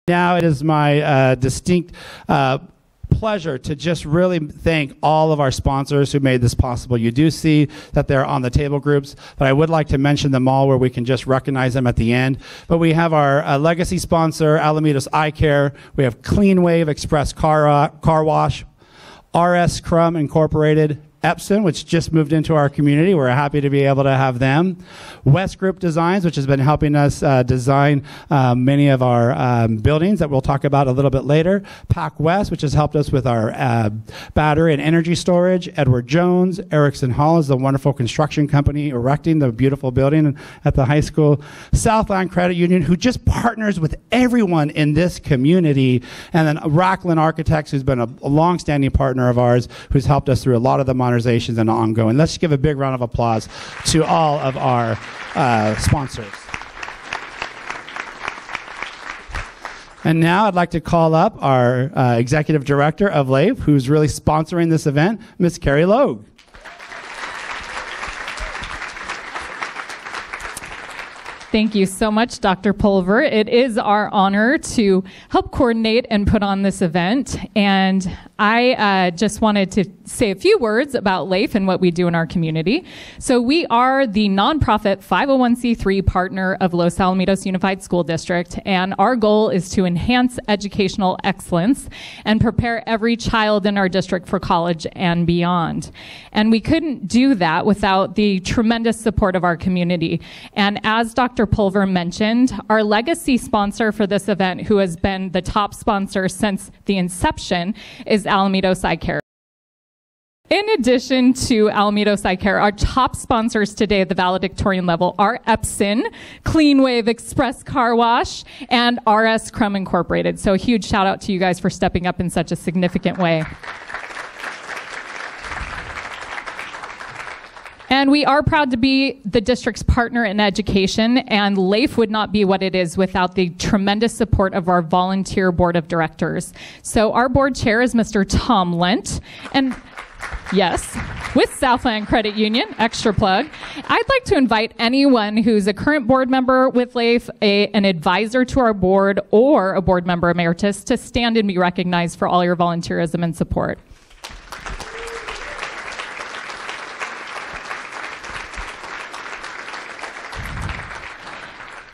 Now it is my distinct pleasure to just really thank all of our sponsors who made this possible. You do see that they're on the table groups, but I would like to mention them all where we can just recognize them at the end. But we have our legacy sponsor, Alamitos Eye Care. We have Clean Wave Express Car Wash, RS Crum Incorporated, Epson, which just moved into our community. We're happy to be able to have them. West Group Designs, which has been helping us design many of our buildings that we'll talk about a little bit later. Pac West, which has helped us with our battery and energy storage. Edward Jones. Erickson Hall is the wonderful construction company erecting the beautiful building at the high school. Southland Credit Union, who just partners with everyone in this community. And then Racklin Architects, who's been a long-standing partner of ours, who's helped us through a lot of the modernizations and ongoing. Let's give a big round of applause to all of our sponsors. And now I'd like to call up our Executive Director of LAIF, who's really sponsoring this event, Ms. Carrie Logue. Thank you so much, Dr. Pulver. It is our honor to help coordinate and put on this event. And I just wanted to say a few words about LAIF and what we do in our community. So we are the nonprofit 501c3 partner of Los Alamitos Unified School District, and our goal is to enhance educational excellence and prepare every child in our district for college and beyond. And we couldn't do that without the tremendous support of our community. And as Dr. Pulver mentioned, our legacy sponsor for this event, who has been the top sponsor since the inception, is Alamitos Eye Care. In addition to Alamitos Eye Care, our top sponsors today at the valedictorian level are Epson, Clean Wave Express Car Wash, and RS Crum Incorporated. So a huge shout out to you guys for stepping up in such a significant way. And we are proud to be the district's partner in education, and LAIF would not be what it is without the tremendous support of our volunteer board of directors. So our board chair is Mr. Tom Lent, and yes, with Southland Credit Union, extra plug. I'd like to invite anyone who's a current board member with LAIF, an advisor to our board, or a board member emeritus to stand and be recognized for all your volunteerism and support.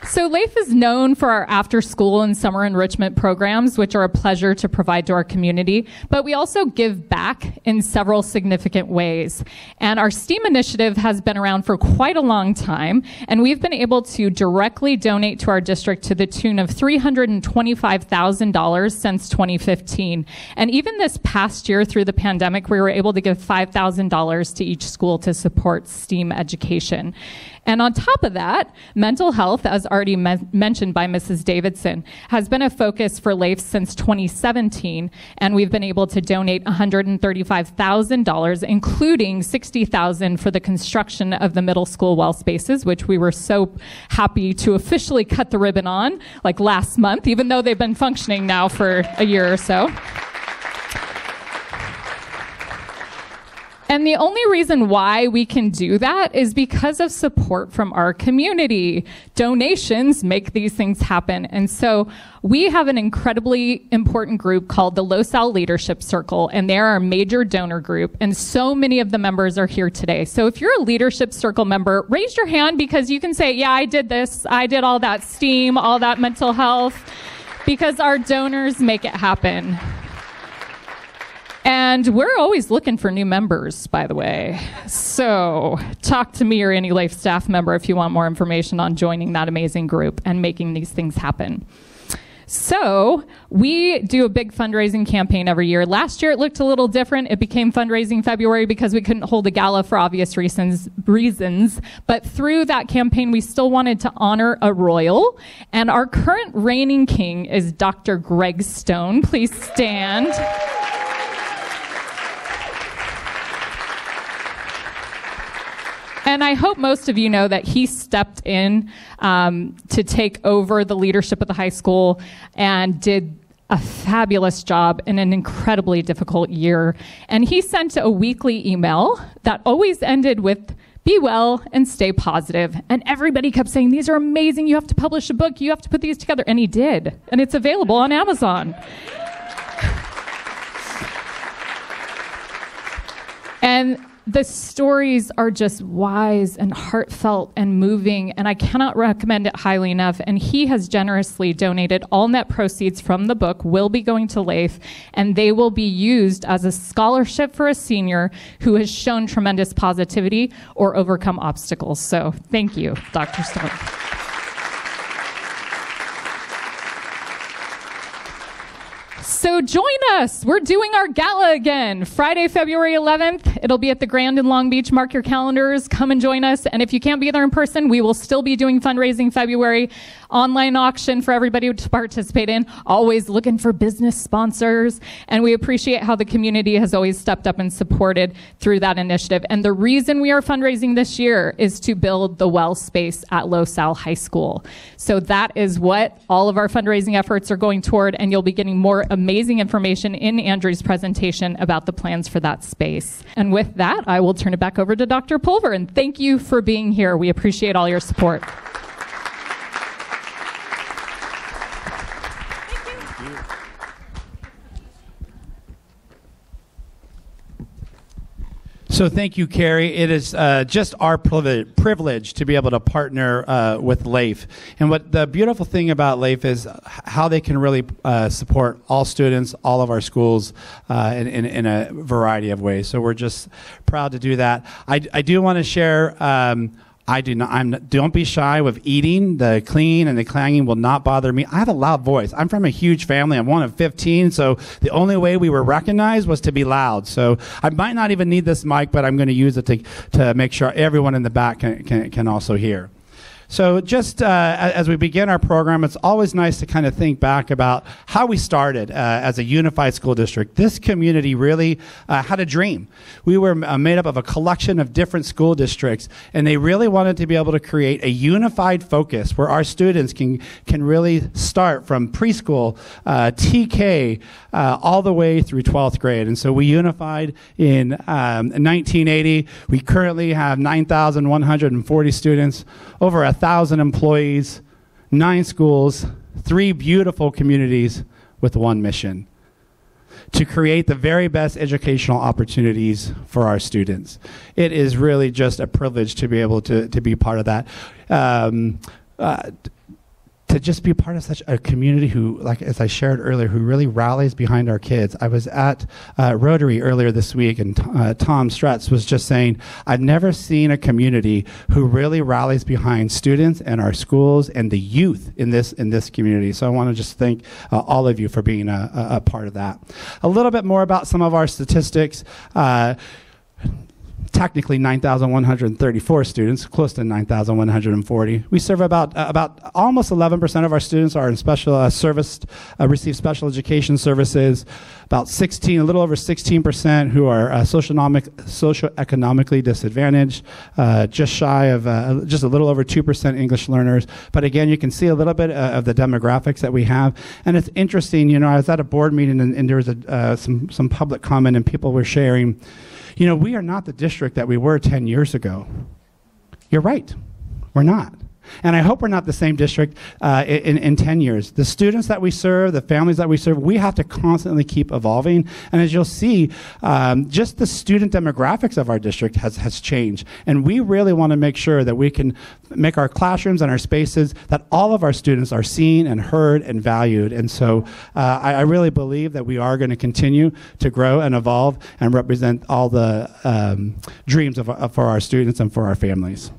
So LAIF is known for our after-school and summer enrichment programs, which are a pleasure to provide to our community, but we also give back in several significant ways. And our STEAM initiative has been around for quite a long time, and we've been able to directly donate to our district to the tune of $325,000 since 2015. And even this past year through the pandemic, we were able to give $5,000 to each school to support STEAM education. And on top of that, mental health, as already mentioned by Mrs. Davidson, has been a focus for LAIF since 2017, and we've been able to donate $135,000, including $60,000 for the construction of the middle school well spaces, which we were so happy to officially cut the ribbon on, like last month, even though they've been functioning now for a year or so. And the only reason why we can do that is because of support from our community. Donations make these things happen. And so we have an incredibly important group called the LoSal Leadership Circle, and they're our major donor group. And so many of the members are here today. So if you're a Leadership Circle member, raise your hand because you can say, yeah, I did this. I did all that STEAM, all that mental health, because our donors make it happen. And we're always looking for new members, by the way. So talk to me or any LAIF staff member if you want more information on joining that amazing group and making these things happen. So we do a big fundraising campaign every year. Last year it looked a little different. It became Fundraising February because we couldn't hold a gala for obvious reasons. But through that campaign, we still wanted to honor a royal. And our current reigning king is Dr. Greg Stone. Please stand. And I hope most of you know that he stepped in to take over the leadership of the high school and did a fabulous job in an incredibly difficult year. And he sent a weekly email that always ended with, be well, and stay positive. And everybody kept saying, these are amazing. You have to publish a book. You have to put these together. And he did. And it's available on Amazon. And the stories are just wise and heartfelt and moving, and I cannot recommend it highly enough. And he has generously donated all net proceeds from the book will be going to LAIF, and they will be used as a scholarship for a senior who has shown tremendous positivity or overcome obstacles. So thank you, Dr. Stone. So join us. We're doing our gala again, Friday, February 11th. It'll be at the Grand in Long Beach. Mark your calendars. Come and join us. And if you can't be there in person, we will still be doing fundraising February. Online auction for everybody to participate in. Always looking for business sponsors. And we appreciate how the community has always stepped up and supported through that initiative. And the reason we are fundraising this year is to build the well space at Los Al High School. So that is what all of our fundraising efforts are going toward. And you'll be getting more amazing information in Andrew's presentation about the plans for that space. And with that, I will turn it back over to Dr. Pulver. And thank you for being here. We appreciate all your support. So thank you, Carrie. It is just our privilege to be able to partner with LAIF. And what the beautiful thing about LAIF is how they can really support all students, all of our schools in a variety of ways. So we're just proud to do that. I do want to share don't be shy with eating. The clinging and the clanging will not bother me. I have a loud voice. I'm from a huge family. I'm one of 15, so the only way we were recognized was to be loud. So I might not even need this mic, but I'm going to use it to make sure everyone in the back can also hear. So just as we begin our program, it's always nice to kind of think back about how we started as a unified school district. This community really had a dream. We were made up of a collection of different school districts, and they really wanted to be able to create a unified focus where our students can really start from preschool, TK, all the way through 12th grade. And so we unified in 1980. We currently have 9,140 students, over 1,000 employees, 9 schools, 3 beautiful communities with one mission: to create the very best educational opportunities for our students. It is really just a privilege to be able to be part of that. To just be part of such a community who, like as I shared earlier, who really rallies behind our kids. I was at Rotary earlier this week, and Tom Stretz was just saying, I've never seen a community who really rallies behind students and our schools and the youth in this community. So I want to just thank all of you for being a part of that. A little bit more about some of our statistics. Technically 9,134 students, close to 9,140. We serve about almost 11% of our students are in special receive special education services. About a little over 16% who are socioeconomically disadvantaged. Just shy of just a little over 2% English learners. But again, you can see a little bit of the demographics that we have. And it's interesting, you know, I was at a board meeting and there was some public comment and people were sharing, you know, we are not the district that we were 10 years ago. You're right. We're not. And I hope we're not the same district in 10 years. The students that we serve, the families that we serve, we have to constantly keep evolving. And as you'll see, just the student demographics of our district has changed. And we really want to make sure that we can make our classrooms and our spaces that all of our students are seen and heard and valued. And so I really believe that we are going to continue to grow and evolve and represent all the dreams for our students and for our families.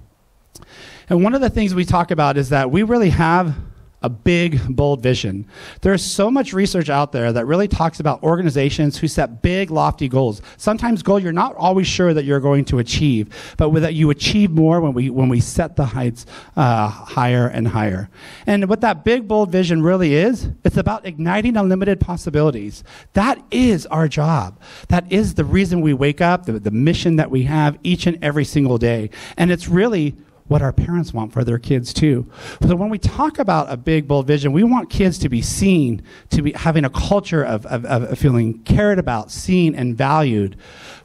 And one of the things we talk about is that we really have a big, bold vision. There's so much research out there that really talks about organizations who set big, lofty goals. Sometimes goals you're not always sure that you're going to achieve, but with that you achieve more when we set the heights higher and higher. And what that big, bold vision really is, it's about igniting unlimited possibilities. That is our job. That is the reason we wake up, the mission that we have each and every single day. And it's really what our parents want for their kids too. So when we talk about a big, bold vision, we want kids to be seen, to be having a culture of feeling cared about, seen, and valued.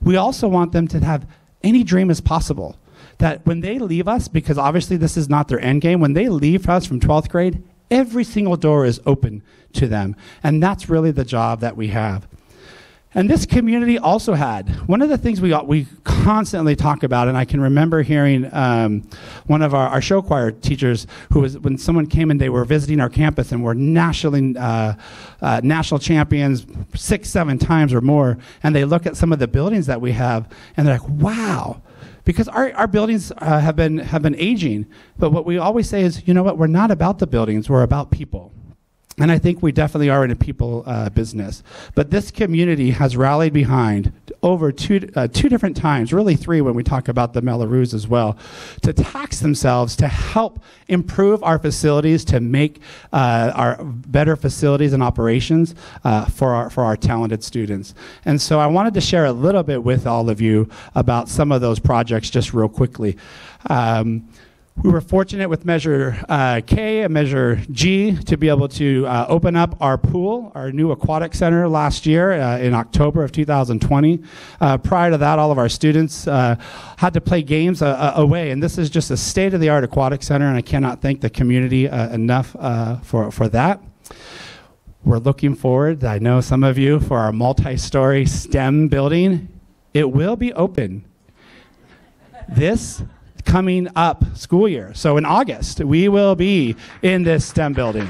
We also want them to have any dream is possible, that when they leave us, because obviously this is not their end game, when they leave us from 12th grade, every single door is open to them. And that's really the job that we have. And this community also had, one of the things we constantly talk about, and I can remember hearing one of our show choir teachers who was, when someone came and they were visiting our campus and were national champions 6-7 times or more, and they look at some of the buildings that we have, and they're like, wow. Because our buildings have been aging, but what we always say is, you know what, we're not about the buildings, we're about people. And I think we definitely are in a people business. But this community has rallied behind over two different times, really three when we talk about the Mellorews as well, to tax themselves to help improve our facilities, to make our better facilities and operations for our talented students. And so I wanted to share a little bit with all of you about some of those projects just real quickly. We were fortunate with Measure K and Measure G to be able to open up our pool, our new aquatic center last year in October of 2020. Prior to that, all of our students had to play games away, and this is just a state-of-the-art aquatic center, and I cannot thank the community enough for that. We're looking forward, I know some of you, for our multi-story STEM building. It will be open this coming up school year. So in August, we will be in this STEM building.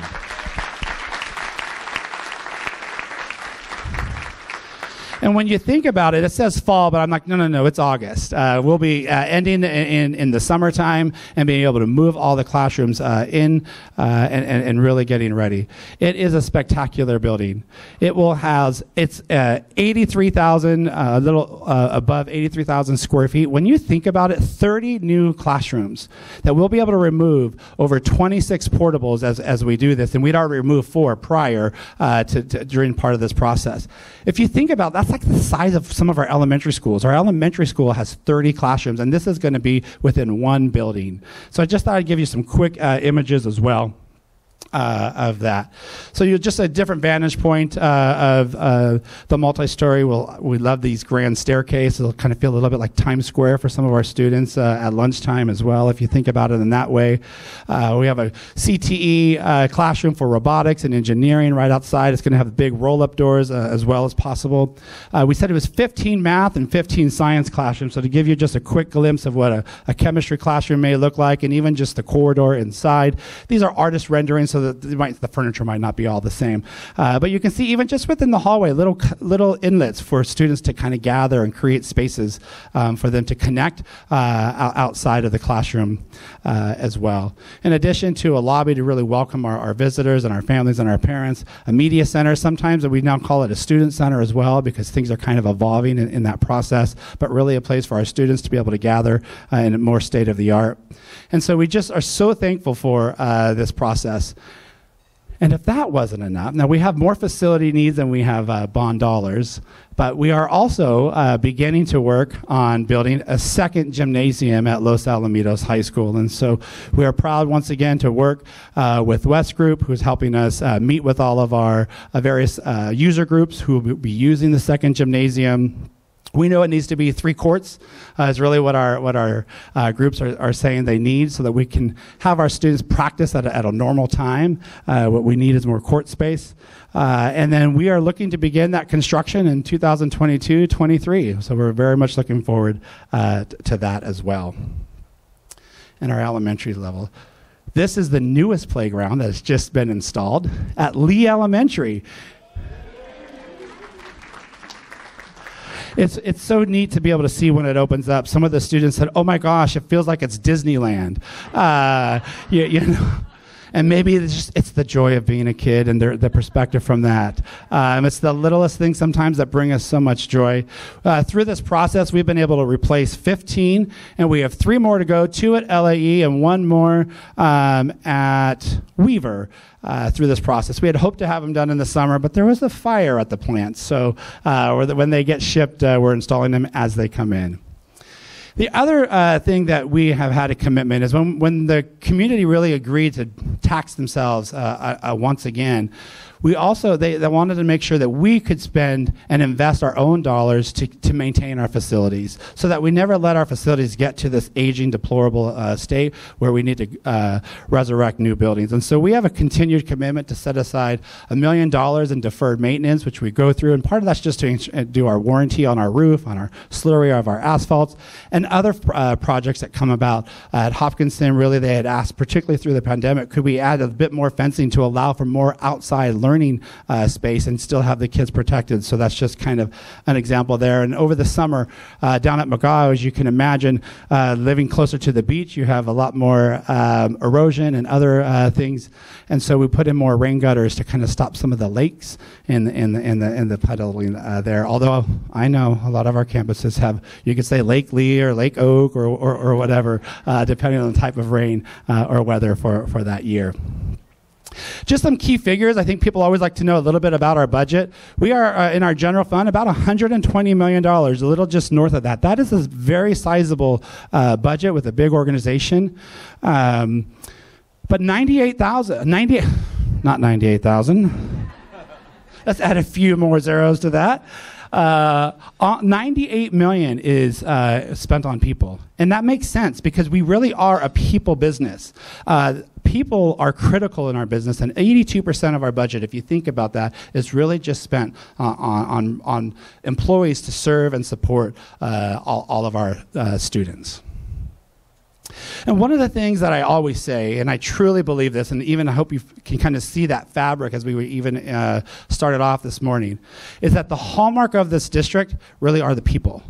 And when you think about it, it says fall, but I'm like, no, it's August. We'll be ending in the summertime and being able to move all the classrooms in and really getting ready. It is a spectacular building. It will house, it's 83,000, a little above 83,000 square feet. When you think about it, 30 new classrooms that we'll be able to remove, over 26 portables as we do this, and we'd already removed 4 prior during part of this process. If you think about that's like the size of some of our elementary schools. Our elementary school has 30 classrooms, and this is going to be within one building. So I just thought I'd give you some quick images as well of that. So you're just a different vantage point of the multi-story. We love these grand staircases. It'll kind of feel a little bit like Times Square for some of our students at lunchtime as well, if you think about it in that way. We have a CTE classroom for robotics and engineering right outside. It's going to have big roll-up doors as well as possible. We said it was 15 math and 15 science classrooms, so to give you just a quick glimpse of what a chemistry classroom may look like, and even just the corridor inside. These are artist renderings, so that the furniture might not be all the same. But you can see even just within the hallway, little inlets for students to kind of gather and create spaces for them to connect outside of the classroom as well. In addition to a lobby to really welcome our visitors and our families and our parents, a media center sometimes, and we now call it a student center as well, because things are kind of evolving in that process, but really a place for our students to be able to gather in a more state-of-the-art. And so we just are so thankful for this process. And if that wasn't enough, now we have more facility needs than we have bond dollars, but we are also beginning to work on building a second gymnasium at Los Alamitos High School. And so we are proud once again to work with West Group, who's helping us meet with all of our various user groups who will be using the second gymnasium. We know it needs to be 3 courts, is really what our groups are saying they need, so that we can have our students practice at a normal time. What we need is more court space. And then we are looking to begin that construction in 2022-23. So we're very much looking forward to that as well. In our elementary level. This is the newest playground that has just been installed at Lee Elementary. It's so neat to be able to see when it opens up. Some of the students said, "Oh my gosh, it feels like it's Disneyland." You know, and maybe it's the joy of being a kid and the perspective from that. It's the littlest things sometimes that bring us so much joy. Through this process, we've been able to replace 15, and we have 3 more to go, 2 at LAE and 1 more at Weaver. Through this process. We had hoped to have them done in the summer, but there was a fire at the plant. So when they get shipped, we're installing them as they come in. The other thing that we have had a commitment is when the community really agreed to tax themselves once again, We also, they wanted to make sure that we could spend and invest our own dollars to maintain our facilities, so that we never let our facilities get to this aging, deplorable state where we need to resurrect new buildings. And so we have a continued commitment to set aside $1 million in deferred maintenance, which we go through, and part of that's just to do our warranty on our roof, on our slurry of our asphalts, and other projects that come about. At Hopkinton, really, they had asked, particularly through the pandemic, could we add a bit more fencing to allow for more outside learning space and still have the kids protected? So that's just kind of an example there. And over the summer, down at McGaw, as you can imagine, living closer to the beach, you have a lot more erosion and other things. And so we put in more rain gutters to kind of stop some of the lakes in the puddling there. Although I know a lot of our campuses have, you could say Lake Lee or Lake Oak or whatever, depending on the type of rain or weather for that year. Just some key figures. I think people always like to know a little bit about our budget. We are in our general fund about $120 million, a little just north of that. That is a very sizable budget with a big organization. But 98,000, not 98,000. Let's add a few more zeros to that. 98 million is spent on people. And that makes sense because we really are a people business. People are critical in our business, and 82% of our budget, if you think about that, is really just spent on employees to serve and support all of our students. And one of the things that I always say, and I truly believe this, and even I hope you can kind of see that fabric as we were even started off this morning, is that the hallmark of this district really are the people.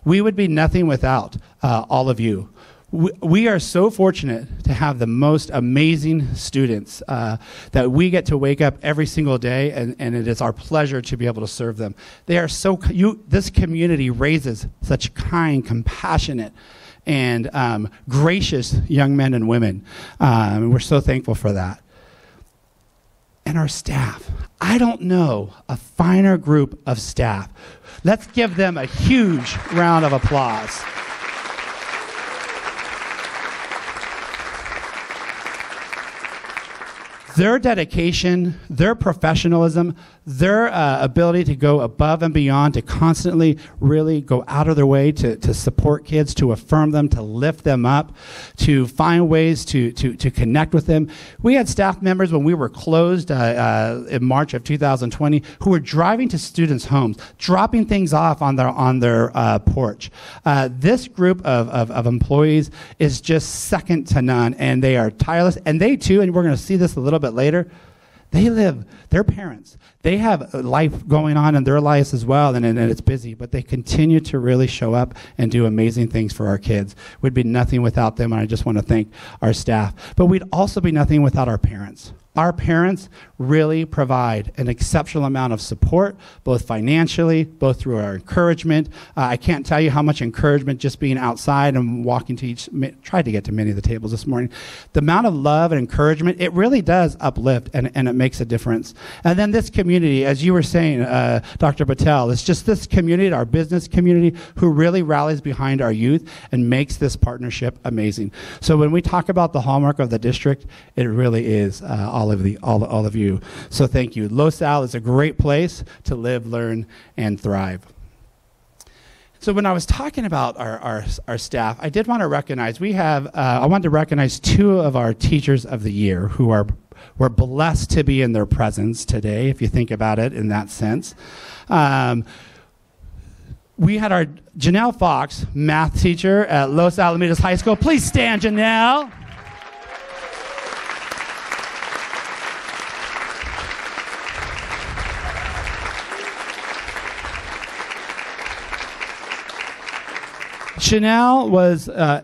We would be nothing without all of you. We are so fortunate to have the most amazing students that we get to wake up every single day, and it is our pleasure to be able to serve them. They are so, this community raises such kind, compassionate, and gracious young men and women. And we're so thankful for that. And our staff. I don't know a finer group of staff. Let's give them a huge round of applause. Their dedication, their professionalism, their ability to go above and beyond, to constantly really go out of their way to support kids, to affirm them, to lift them up, to find ways to connect with them. We had staff members when we were closed in March of 2020 who were driving to students' homes, dropping things off on their porch. This group of employees is just second to none, and they are tireless. And they too, and we're going to see this a little bit later, they're parents. They have life going on in their lives as well, and it's busy, but they continue to really show up and do amazing things for our kids. We'd be nothing without them, and I just want to thank our staff. But we'd also be nothing without our parents. Our parents really provide an exceptional amount of support, both financially, both through our encouragement. I can't tell you how much encouragement just being outside and walking to tried to get to many of the tables this morning. The amount of love and encouragement, it really does uplift, and it makes a difference. And then this community, as you were saying, Dr. Patel, it's just this community, our business community, who really rallies behind our youth and makes this partnership amazing. So when we talk about the hallmark of the district, it really is all of you. So thank you. Los Al is a great place to live, learn, and thrive. So when I was talking about our staff, I did want to recognize, I wanted to recognize two of our teachers of the year who we're blessed to be in their presence today, if you think about it in that sense. We had our Janelle Fox, math teacher at Los Alamitos High School. Please stand, Janelle. Janelle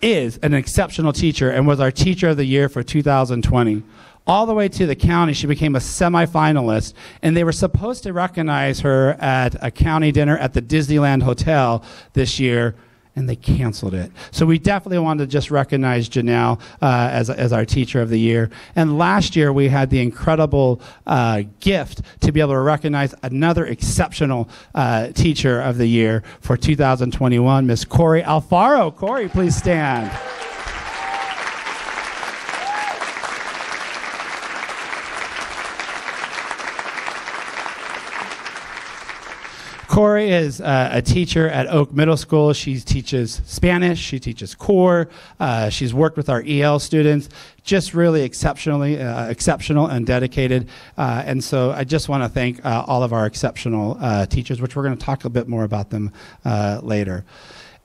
is an exceptional teacher and was our teacher of the year for 2020. All the way to the county, she became a semifinalist, and they were supposed to recognize her at a county dinner at the Disneyland Hotel this year, and they canceled it. So we definitely wanted to just recognize Janelle as our teacher of the year. And last year we had the incredible gift to be able to recognize another exceptional teacher of the year for 2021, Miss Corey Alfaro. Corey, please stand. Corey is a teacher at Oak Middle School. She teaches Spanish. She teaches core. She's worked with our EL students. Just really exceptional and dedicated. And so I just want to thank all of our exceptional teachers, which we're going to talk a bit more about them later.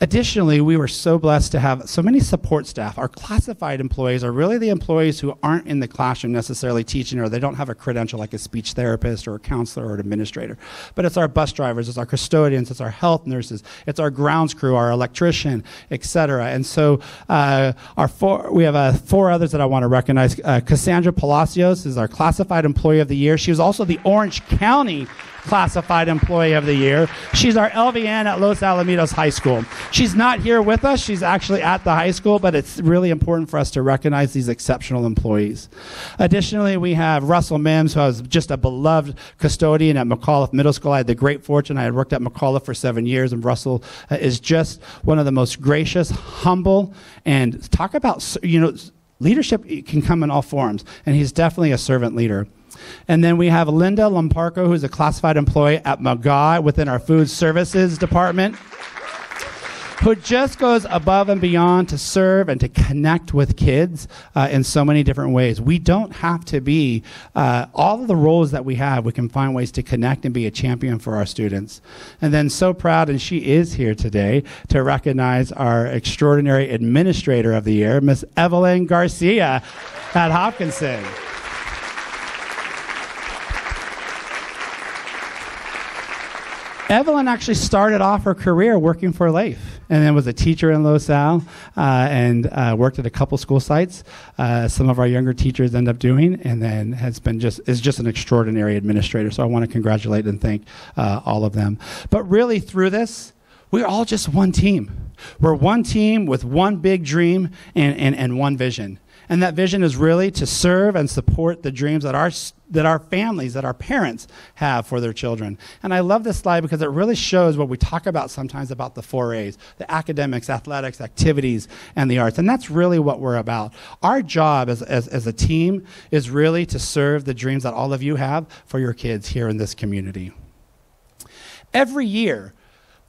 Additionally, we were so blessed to have so many support staff. Our classified employees are really the employees who aren't in the classroom necessarily teaching, or they don't have a credential like a speech therapist or a counselor or an administrator. But it's our bus drivers, it's our custodians, it's our health nurses, it's our grounds crew, our electrician, etc. And so we have 4 others that I want to recognize. Cassandra Palacios is our classified employee of the year. She was also the Orange County Classified Employee of the Year. She's our LVN at Los Alamitos High School. She's not here with us. She's actually at the high school, but it's really important for us to recognize these exceptional employees. Additionally, we have Russell Mims, who was just a beloved custodian at McAuliffe Middle School. I had the great fortune. I had worked at McAuliffe for 7 years, and Russell is just one of the most gracious, humble, and talk about, leadership can come in all forms, and he's definitely a servant leader. And then we have Linda Lomparko, who's a classified employee at McGaw within our food services department, who just goes above and beyond to serve and to connect with kids in so many different ways. We don't have to be all of the roles that we have. We can find ways to connect and be a champion for our students. And then so proud, and she is here today, to recognize our extraordinary administrator of the year, Miss Evelyn Garcia at Hopkinson. Evelyn actually started off her career working for Leif, and then was a teacher in Los Al, and worked at a couple school sites. Some of our younger teachers end up doing, and then is just an extraordinary administrator. So I want to congratulate and thank all of them. But really, through this, we're all just one team. We're one team with one big dream and one vision. And that vision is really to serve and support the dreams that our families, that our parents have for their children. And I love this slide because it really shows what we talk about sometimes about the 4 A's, the academics, athletics, activities, and the arts. And that's really what we're about. Our job as a team is really to serve the dreams that all of you have for your kids here in this community. Every year,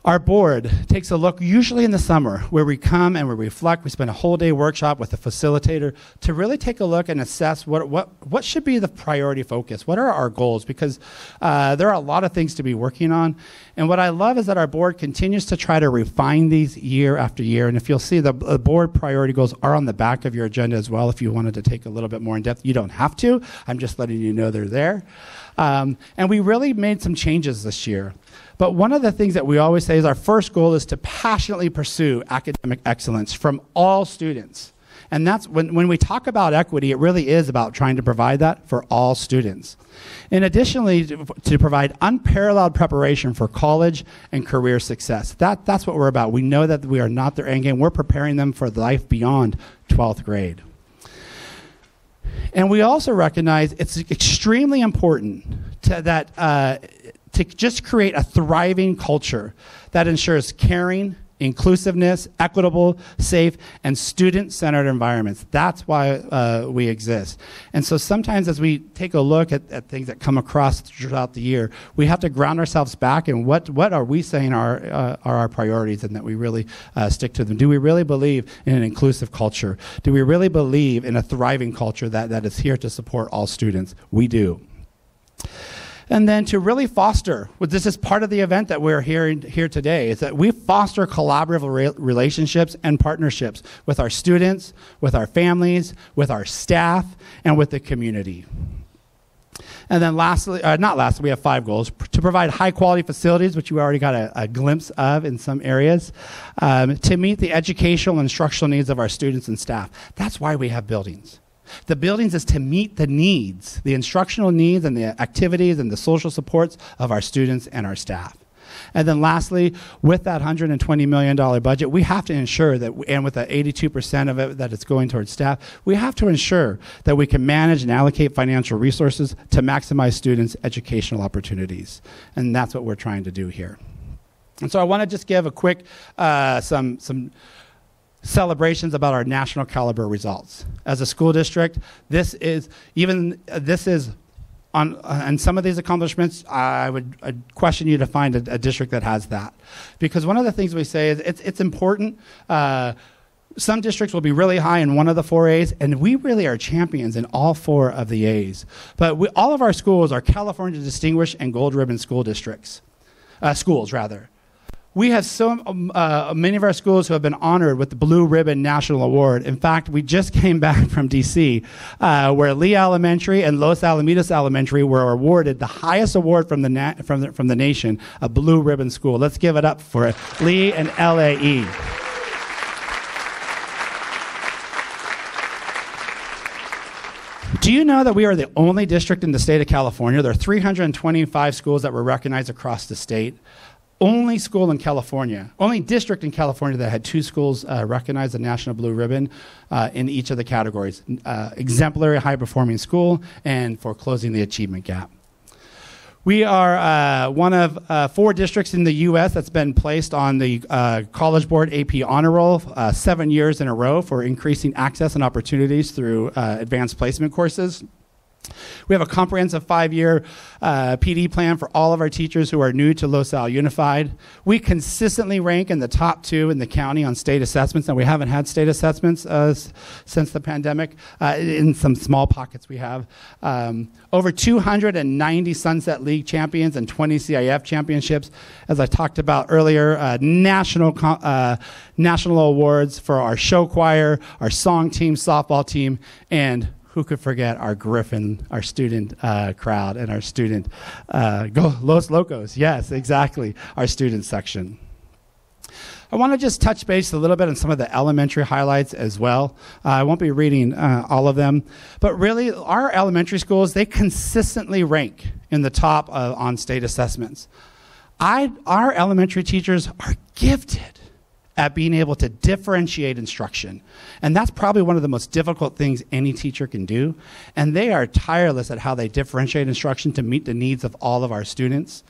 our board takes a look, usually in the summer, where we come and we reflect. We spend a whole day workshop with a facilitator to really take a look and assess what should be the priority focus. What are our goals? Because there are a lot of things to be working on. And what I love is that our board continues to try to refine these year after year. And if you'll see, the board priority goals are on the back of your agenda as well. If you wanted to take a little bit more in depth, you don't have to. I'm just letting you know they're there. And we really made some changes this year. But one of the things that we always say is our first goal is to passionately pursue academic excellence from all students. And that's when we talk about equity, it really is about trying to provide that for all students. And additionally, to provide unparalleled preparation for college and career success. That's what we're about. We know that we are not their end game. We're preparing them for life beyond 12th grade. And we also recognize it's extremely important to just create a thriving culture that ensures caring, inclusiveness, equitable, safe, and student-centered environments. That's why we exist. And so sometimes as we take a look at things that come across throughout the year, we have to ground ourselves back and what are we saying are our priorities, and that we really stick to them. Do we really believe in an inclusive culture? Do we really believe in a thriving culture that is here to support all students? We do. And then to really foster, this is part of the event that we're here today, is that we foster collaborative relationships and partnerships with our students, with our families, with our staff, and with the community. And then lastly, we have 5 goals. To provide high quality facilities, which you already got a glimpse of in some areas, to meet the educational and instructional needs of our students and staff. That's why we have buildings. The buildings is to meet the needs, the instructional needs and the activities and the social supports of our students and our staff. And then lastly, with that $120 million budget, we have to ensure that, and with the 82% of it that it's going towards staff, we have to ensure that we can manage and allocate financial resources to maximize students' educational opportunities. And that's what we're trying to do here. And so I want to just give a quick, some celebrations about our national caliber results. As a school district, this is and some of these accomplishments, I'd question you to find a district that has that. Because one of the things we say is it's important. Some districts will be really high in one of the 4 A's, and we really are champions in all 4 of the A's. But all of our schools are California Distinguished and Gold Ribbon School Districts. Schools, rather. We have so many of our schools who have been honored with the Blue Ribbon National Award. In fact, we just came back from D.C., where Lee Elementary and Los Alamitos Elementary were awarded the highest award from the nation, a Blue Ribbon School. Let's give it up for Lee and LAE. Do you know that we are the only district in the state of California? There are 325 schools that were recognized across the state. Only school in California, only district in California that had 2 schools recognize the National Blue Ribbon in each of the categories, exemplary high-performing school and for closing the achievement gap. We are one of 4 districts in the U.S. that's been placed on the College Board AP Honor Roll 7 years in a row for increasing access and opportunities through advanced placement courses. We have a comprehensive 5-year PD plan for all of our teachers who are new to Los Al Unified. We consistently rank in the top 2 in the county on state assessments, and we haven't had state assessments since the pandemic. In some small pockets we have. Over 290 Sunset League champions and 20 CIF championships. As I talked about earlier, national awards for our show choir, our song team, softball team, and who could forget our Griffin, our student crowd, and our student, Los Locos, yes, exactly, our student section. I want to just touch base a little bit on some of the elementary highlights as well. I won't be reading all of them, but really our elementary schools, they consistently rank in the top on state assessments. Our elementary teachers are gifted at being able to differentiate instruction. And that's probably one of the most difficult things any teacher can do. And they are tireless at how they differentiate instruction to meet the needs of all of our students.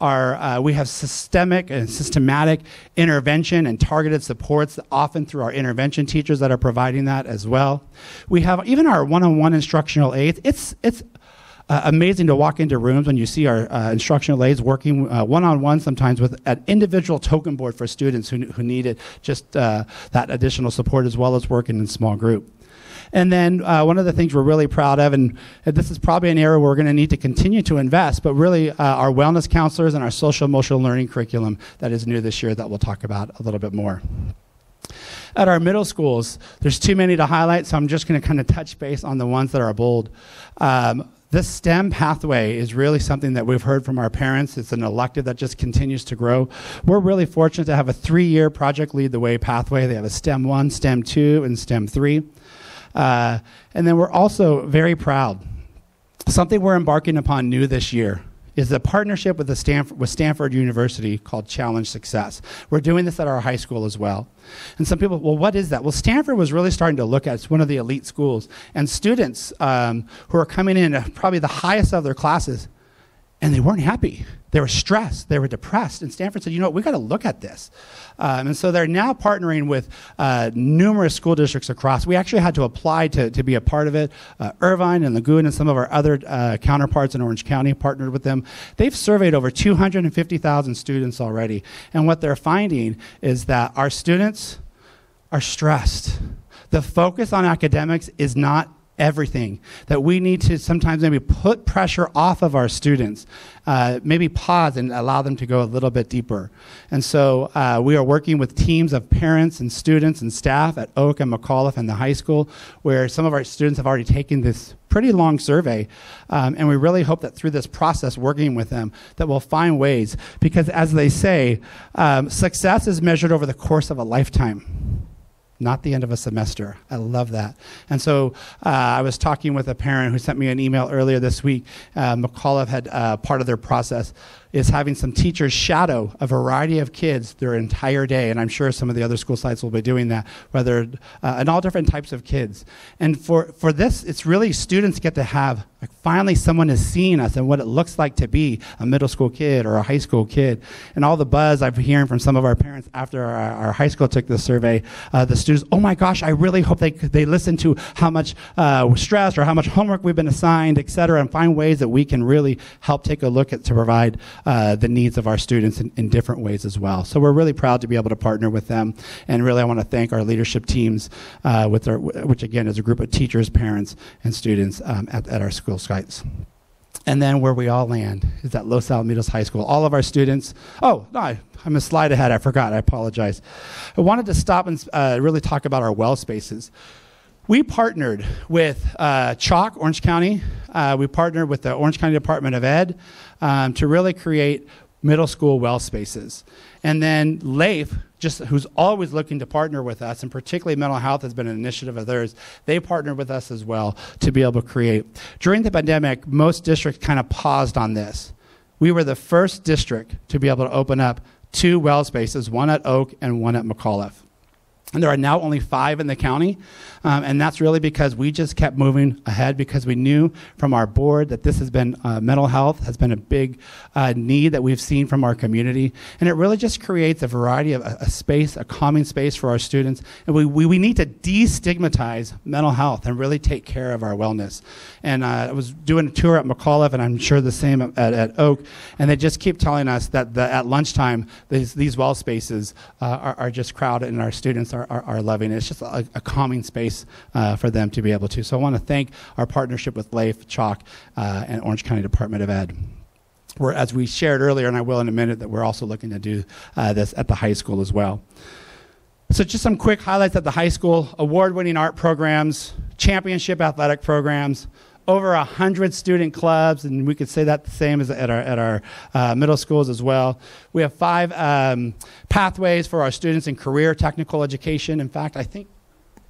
We have systemic and systematic intervention and targeted supports, often through our intervention teachers that are providing that as well. We have even our one-on-one instructional aids. It's amazing to walk into rooms when you see our instructional aides working one-on-one sometimes with an individual token board for students who needed just that additional support, as well as working in small group. And then one of the things we're really proud of, and this is probably an area where we're going to need to continue to invest, but really our wellness counselors and our social emotional learning curriculum that is new this year that we'll talk about a little bit more. At our middle schools, there's too many to highlight, so I'm just going to kind of touch base on the ones that are bold. This STEM pathway is really something that we've heard from our parents. It's an elective that just continues to grow. We're really fortunate to have a 3-year Project Lead the Way pathway. They have a STEM 1, STEM 2, and STEM 3. And then we're also very proud. Something we're embarking upon new this year is a partnership with Stanford University called Challenge Success. We're doing this at our high school as well. And some people, well, what is that? Well, Stanford was really starting to look at, it's one of the elite schools, and students who are coming in probably the highest of their classes, and they weren't happy. They were stressed. They were depressed. And Stanford said, you know what, we got to look at this. And so they're now partnering with numerous school districts across. We actually had to apply to be a part of it. Irvine and Lagoon and some of our other counterparts in Orange County partnered with them. They've surveyed over 250,000 students already. And what they're finding is that our students are stressed. The focus on academics is not everything, that we need to sometimes maybe put pressure off of our students, maybe pause and allow them to go a little bit deeper. And so we are working with teams of parents and students and staff at Oak and McAuliffe and the high school, where some of our students have already taken this pretty long survey, and we really hope that through this process, working with them, that we'll find ways, because as they say, success is measured over the course of a lifetime, not the end of a semester. I love that. And so I was talking with a parent who sent me an email earlier this week. McAuliffe had part of their process is having some teachers shadow a variety of kids their entire day, and I'm sure some of the other school sites will be doing that, whether and all different types of kids. And for this, it's really students get to have, like, finally someone is seeing us and what it looks like to be a middle school kid or a high school kid. And all the buzz I'm hearing from some of our parents after our high school took this survey, the students, oh my gosh, I really hope they listen to how much stress or how much homework we've been assigned, et cetera, and find ways that we can really help take a look at to provide the needs of our students in different ways as well. So we're really proud to be able to partner with them. And really I want to thank our leadership teams, which again is a group of teachers, parents, and students at our school sites. And then where we all land is at Los Alamitos High School. All of our students, oh, no, I'm a slide ahead, I forgot, I apologize. I wanted to stop and really talk about our well spaces. We partnered with Chalk, Orange County. We partnered with the Orange County Department of Ed to really create middle school well spaces. And then LAIF, who's always looking to partner with us, and particularly mental health has been an initiative of theirs, they partnered with us as well to be able to create. During the pandemic, most districts kind of paused on this. We were the first district to be able to open up 2 well spaces, one at Oak and one at McAuliffe. And there are now only 5 in the county, and that's really because we just kept moving ahead because we knew from our board that this has been, mental health has been a big need that we've seen from our community, and it really just creates a variety of a space, a calming space for our students, and we need to destigmatize mental health and really take care of our wellness. And I was doing a tour at McAuliffe, and I'm sure the same at Oak, and they just keep telling us that at lunchtime, these well spaces are just crowded, and our students are loving it. It's just a calming space for them to be able to. So I want to thank our partnership with LAIF, Chalk, and Orange County Department of Ed. As we shared earlier, and I will in a minute, that we're also looking to do this at the high school as well. So just some quick highlights at the high school: award-winning art programs, championship athletic programs, over 100 student clubs, and we could say that the same as at our middle schools as well. We have 5 pathways for our students in career technical education. In fact, I think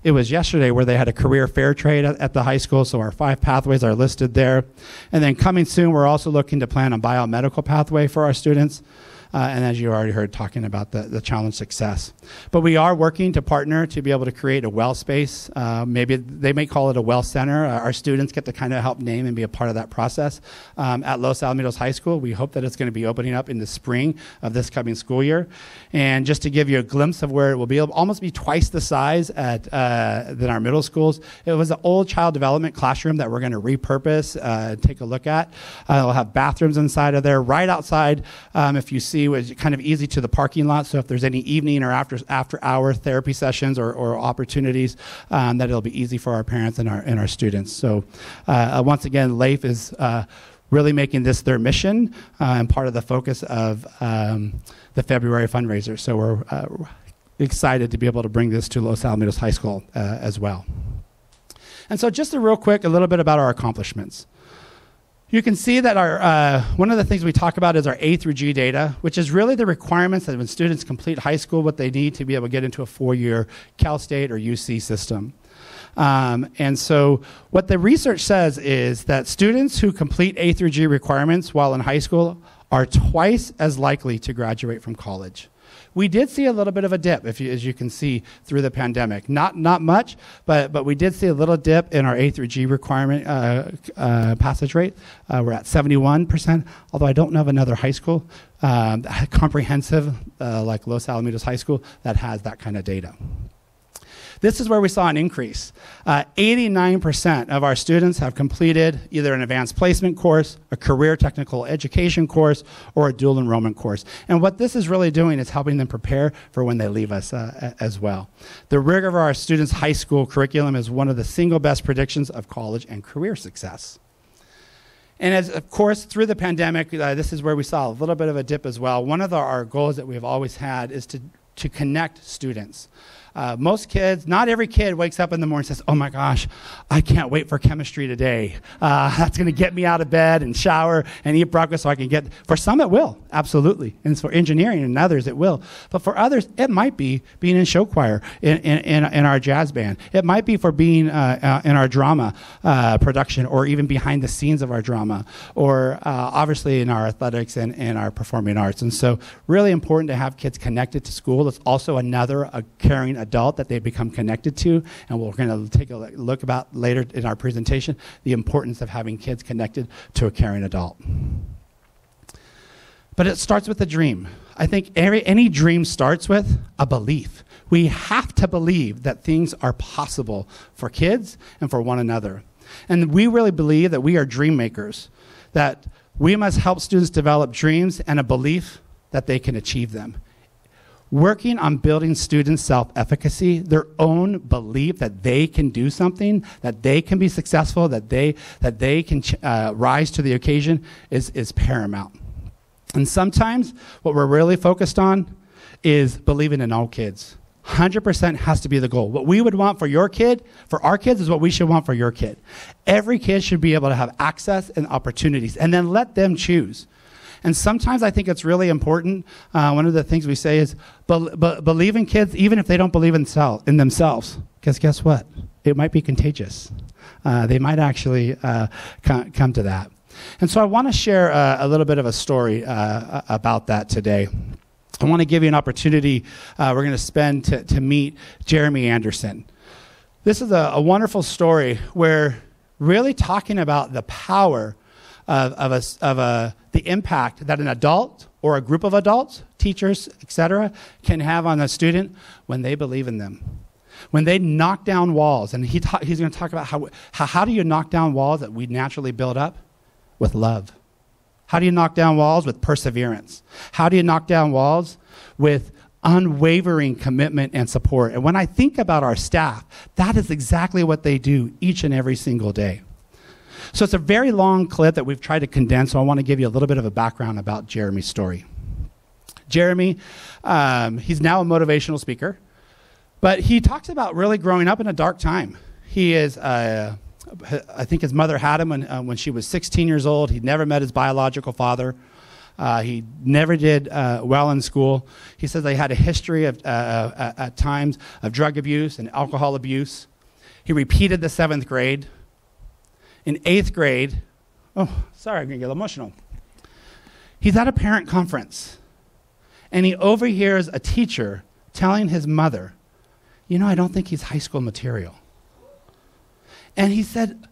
it was yesterday where they had a career fair trade at the high school, so our 5 pathways are listed there. And then coming soon, we're also looking to plan a biomedical pathway for our students. And as you already heard, talking about the challenge success. But we are working to partner to be able to create a well space. Maybe they may call it a well center. Our students get to kind of help name and be a part of that process. At Los Alamitos High School, we hope that it's going to be opening up in the spring of this coming school year. And just to give you a glimpse of where it will be, it'll almost be twice the size than our middle schools. It was an old child development classroom that we're going to repurpose, take a look at. It'll have bathrooms inside of there. Right outside, if you see, was kind of easy to the parking lot, so if there's any evening or after hour therapy sessions or opportunities, that it'll be easy for our parents and our students. So once again, LAIF is really making this their mission and part of the focus of the February fundraiser. So we're excited to be able to bring this to Los Alamitos High School as well. And so just a little bit about our accomplishments. You can see that one of the things we talk about is our A through G data, which is really the requirements that when students complete high school, what they need to be able to get into a 4-year Cal State or UC system. And so what the research says is that students who complete A through G requirements while in high school are twice as likely to graduate from college. We did see a little bit of a dip, as you can see, through the pandemic. Not much, but we did see a little dip in our A through G requirement passage rate. We're at 71%, although I don't know of another high school comprehensive like Los Alamitos High School that has that kind of data. This is where we saw an increase. 89% of our students have completed either an advanced placement course, a career technical education course, or a dual enrollment course. And what this is really doing is helping them prepare for when they leave us as well. The rigor of our students' high school curriculum is one of the single best predictions of college and career success. And as, of course, through the pandemic, this is where we saw a little bit of a dip as well. One of our goals that we've always had is to connect students. Most kids, not every kid wakes up in the morning and says, oh my gosh, I can't wait for chemistry today. That's going to get me out of bed and shower and eat breakfast so I can get, for some it will, absolutely. And for engineering and others it will. But for others, it might be being in show choir, in our jazz band. It might be for being in our drama production, or even behind the scenes of our drama, or obviously in our athletics and our performing arts. And so really important to have kids connected to school. It's also a caring adult that they become connected to, and we're going to take a look about later in our presentation, the importance of having kids connected to a caring adult. But it starts with a dream. I think any dream starts with a belief. We have to believe that things are possible for kids and for one another. And we really believe that we are dream makers, that we must help students develop dreams and a belief that they can achieve them. Working on building students' self-efficacy, their own belief that they can do something, that they can be successful, that they can rise to the occasion is paramount. And sometimes what we're really focused on is believing in all kids. 100% has to be the goal. What we would want for your kid, for our kids, is what we should want for your kid. Every kid should be able to have access and opportunities, and then let them choose. And sometimes I think it's really important. One of the things we say is believe in kids even if they don't believe in themselves. Because guess what? It might be contagious. They might actually come to that. And so I want to share a little bit of a story about that today. I want to give you an opportunity we're going to spend to meet Jeremy Anderson. This is a wonderful story where really talking about the power of the impact that an adult or a group of adults, teachers, etc., can have on a student when they believe in them. When they knock down walls, and he's going to talk about how do you knock down walls that we naturally build up? With love. How do you knock down walls? With perseverance. How do you knock down walls? With unwavering commitment and support. And when I think about our staff, that is exactly what they do each and every single day. So it's a very long clip that we've tried to condense, so I want to give you a little bit of a background about Jeremy's story. Jeremy, he's now a motivational speaker, but he talks about really growing up in a dark time. He is I think his mother had him when she was 16 years old. He'd never met his biological father. He never did well in school. He says they had a history of, at times, of drug abuse and alcohol abuse. He repeated the 7th grade. In 8th grade, I'm going to get emotional. He's at a parent conference, and he overhears a teacher telling his mother, I don't think he's high school material. And he said,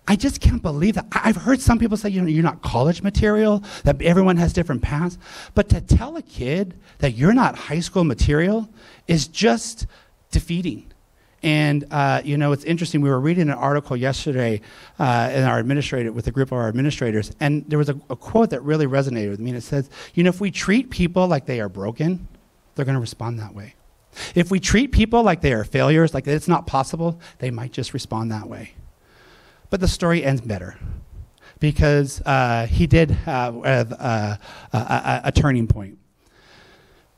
I just can't believe that. I've heard some people say, you're not college material, that everyone has different paths. But to tell a kid that you're not high school material is just defeating. And, it's interesting. We were reading an article yesterday with a group of our administrators, and there was a quote that really resonated with me. And it says, if we treat people like they are broken, they're going to respond that way. If we treat people like they are failures, like it's not possible, they might just respond that way. But the story ends better because he did have a turning point.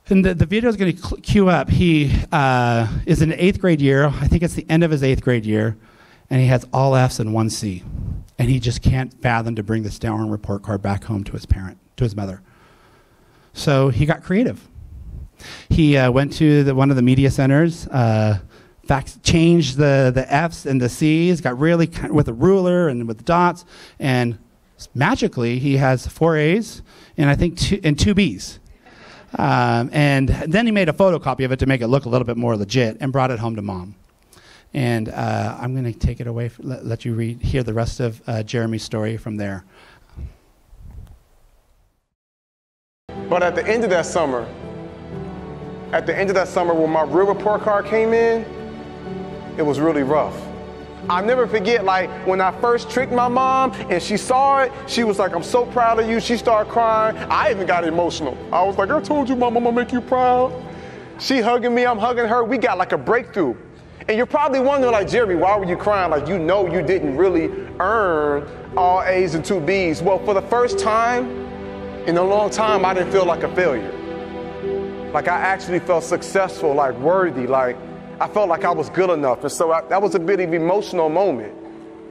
And the video is going to cue up. He is in the 8th grade year. I think it's the end of his 8th grade year, and he has all F's and 1 C. And he just can't fathom to bring this down report card back home to his mother. So he got creative. He went to one of the media centers, changed the F's and the C's, got really with a ruler and with dots, and magically he has 4 A's and I think 2 B's. And then he made a photocopy of it to make it look a little bit more legit and brought it home to Mom. And I'm going to take it away, let you hear the rest of Jeremy's story from there. But at the end of that summer, when my real report card came in, it was really rough. I'll never forget, when I first tricked my mom and she saw it, she was like, I'm so proud of you. She started crying. I even got emotional. I was like, I told you, Mom, I'm gonna make you proud. She hugging me, I'm hugging her. We got a breakthrough. And you're probably wondering, Jeremy, why were you crying? You didn't really earn all A's and 2 B's. Well, for the first time in a long time, I didn't feel like a failure. I actually felt successful, worthy, I felt like I was good enough. And so that was a bit of an emotional moment.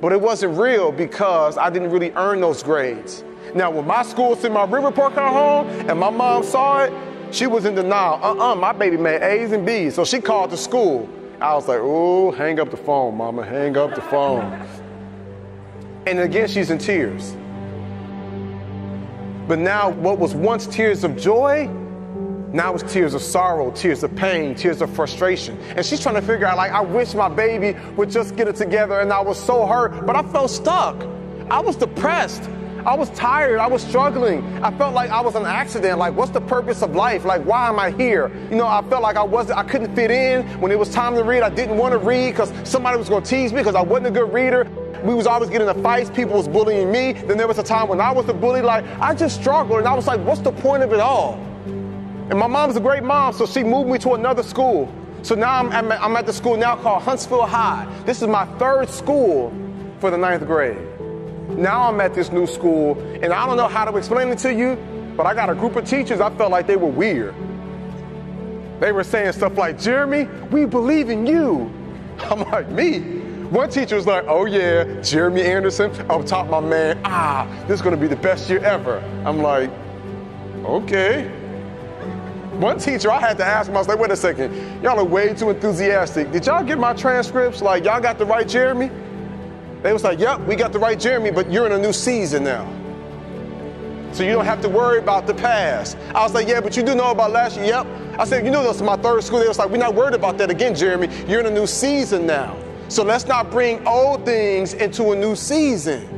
But it wasn't real because I didn't really earn those grades. Now, when my school sent my river report card home and my mom saw it, she was in denial. My baby made A's and B's. So she called the school. I was like, oh, hang up the phone, mama, hang up the phone. And again, she's in tears. But now what was once tears of joy, now it's tears of sorrow, tears of pain, tears of frustration. And she's trying to figure out, like, I wish my baby would just get it together. And I was so hurt, but I felt stuck. I was depressed. I was tired. I was struggling. I felt like I was an accident. Like, what's the purpose of life? Like, why am I here? You know, I felt like I couldn't fit in. When it was time to read, I didn't want to read because somebody was going to tease me because I wasn't a good reader. We was always getting into fights. People was bullying me. Then there was a time when I was the bully. Like, I just struggled. And I was like, what's the point of it all? And my mom's a great mom, so she moved me to another school. So now I'm at the school now called Huntsville High. This is my third school for the 9th grade. Now I'm at this new school, and I don't know how to explain it to you, but I got a group of teachers, I felt like they were weird. They were saying stuff like, Jeremy, we believe in you. I'm like, me? One teacher was like, oh yeah, Jeremy Anderson, up top my man, this is gonna be the best year ever. I'm like, okay. One teacher, I had to ask him, I was like, wait a second, y'all are way too enthusiastic. Did y'all get my transcripts? Like, y'all got the right Jeremy? They was like, yep, we got the right Jeremy, but you're in a new season now. So you don't have to worry about the past. I was like, yeah, but you do know about last year. Yep. I said, you know, this is my third school. They was like, we're not worried about that again, Jeremy. You're in a new season now. So let's not bring old things into a new season.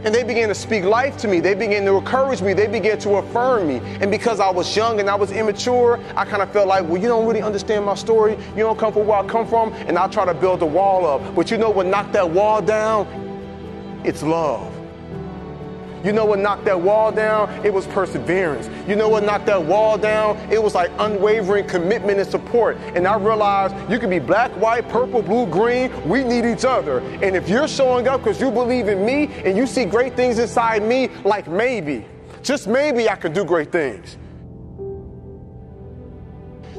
And they began to speak life to me. They began to encourage me. They began to affirm me. And because I was young and I was immature, I kind of felt like, well, you don't really understand my story. You don't come from where I come from. And I'll try to build a wall up. But you know what knocked that wall down? It's love. You know what knocked that wall down? It was perseverance. You know what knocked that wall down? It was like unwavering commitment and support. And I realized you can be black, white, purple, blue, green. We need each other. And if you're showing up because you believe in me and you see great things inside me, like maybe, just maybe I can do great things.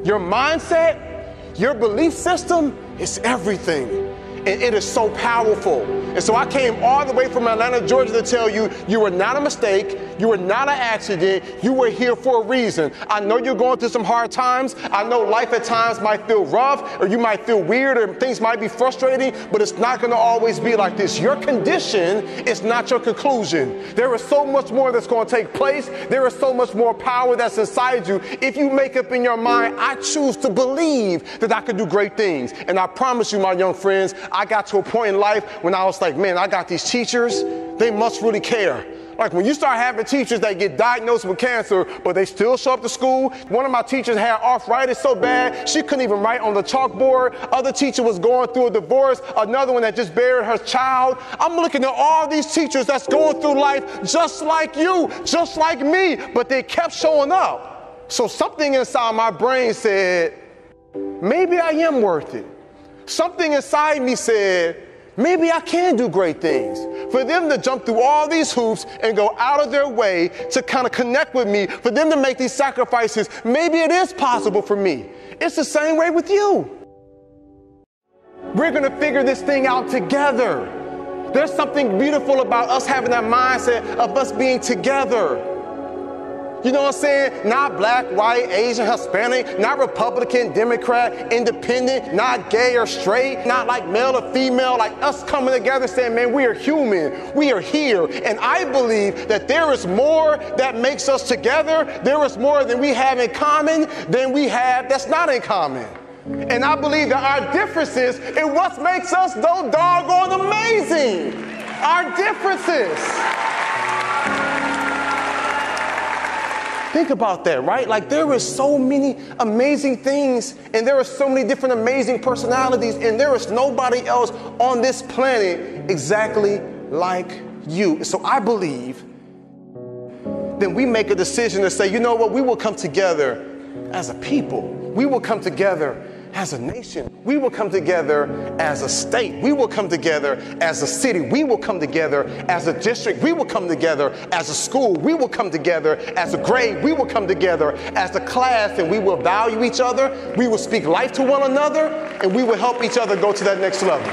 Your mindset, your belief system is everything. And it is so powerful. And so I came all the way from Atlanta, Georgia to tell you, you were not a mistake. You were not an accident. You were here for a reason. I know you're going through some hard times. I know life at times might feel rough, or you might feel weird, or things might be frustrating, but it's not going to always be like this. Your condition is not your conclusion. There is so much more that's going to take place. There is so much more power that's inside you. If you make up in your mind, I choose to believe that I can do great things. And I promise you, my young friends, I got to a point in life when I was like, man, I got these teachers. They must really care. Like when you start having teachers that get diagnosed with cancer, but they still show up to school. One of my teachers had arthritis so bad, she couldn't even write on the chalkboard. Other teacher was going through a divorce. Another one that just buried her child. I'm looking at all these teachers that's going through life just like you, just like me, but they kept showing up. So something inside my brain said, maybe I am worth it. Something inside me said, maybe I can do great things. For them to jump through all these hoops and go out of their way to kind of connect with me, for them to make these sacrifices, maybe it is possible for me. It's the same way with you. We're going to figure this thing out together. There's something beautiful about us having that mindset of us being together. You know what I'm saying? Not black, white, Asian, Hispanic, not Republican, Democrat, independent, not gay or straight, not like male or female, like us coming together saying, man, we are human. We are here. And I believe that there is more that makes us together. There is more than we have in common than we have that's not in common. And I believe that our differences is what makes us so doggone amazing. Our differences. Think about that, right? Like there is so many amazing things, and there are so many different amazing personalities, and there is nobody else on this planet exactly like you. So I believe then we make a decision to say, you know what, we will come together as a people. We will come together as a nation. We will come together as a state. We will come together as a city. We will come together as a district. We will come together as a school. We will come together as a grade. We will come together as a class, and we will value each other. We will speak life to one another, and we will help each other go to that next level.